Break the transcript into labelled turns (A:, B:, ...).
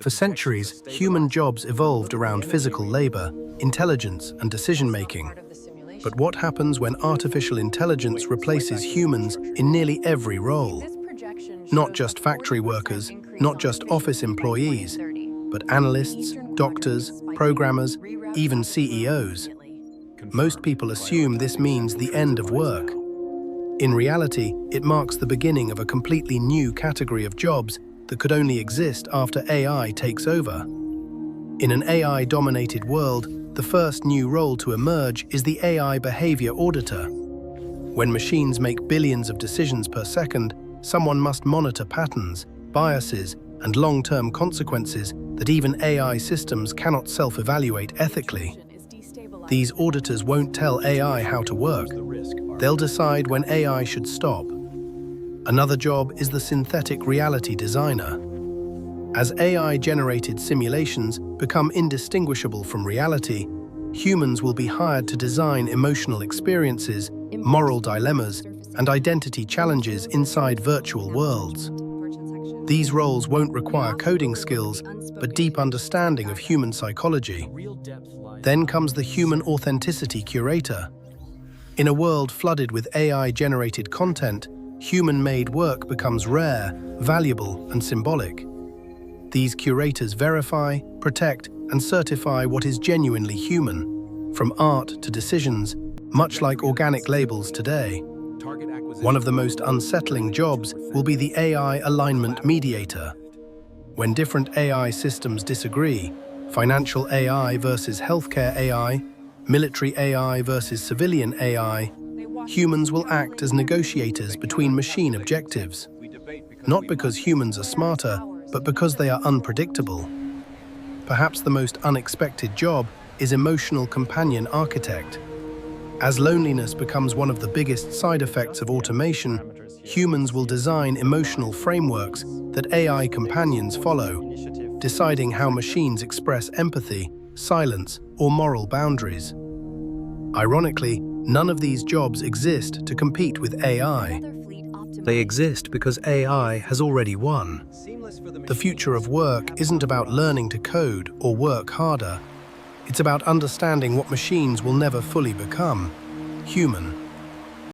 A: For centuries, human jobs evolved around physical labor, intelligence, and decision-making. But what happens when artificial intelligence replaces humans in nearly every role? Not just factory workers, not just office employees, but analysts, doctors, programmers, even CEOs. Most people assume this means the end of work. In reality, it marks the beginning of a completely new category of jobs that could only exist after AI takes over. In an AI-dominated world, the first new role to emerge is the AI behavior auditor. When machines make billions of decisions per second, someone must monitor patterns, biases, and long-term consequences that even AI systems cannot self-evaluate ethically. These auditors won't tell AI how to work. They'll decide when AI should stop. Another job is the synthetic reality designer. As AI-generated simulations become indistinguishable from reality, humans will be hired to design emotional experiences, moral dilemmas, and identity challenges inside virtual worlds. These roles won't require coding skills, but deep understanding of human psychology. Then comes the human authenticity curator. In a world flooded with AI-generated content, human-made work becomes rare, valuable, and symbolic. These curators verify, protect, and certify what is genuinely human, from art to decisions, much like organic labels today. One of the most unsettling jobs will be the AI alignment mediator. When different AI systems disagree, financial AI versus healthcare AI, military AI versus civilian AI, humans will act as negotiators between machine objectives. Not because humans are smarter, but because they are unpredictable. Perhaps the most unexpected job is emotional companion architect. As loneliness becomes one of the biggest side effects of automation, humans will design emotional frameworks that AI companions follow, deciding how machines express empathy, silence, or moral boundaries. Ironically, none of these jobs exist to compete with AI. They exist because AI has already won. The future of work isn't about learning to code or work harder. It's about understanding what machines will never fully become: human.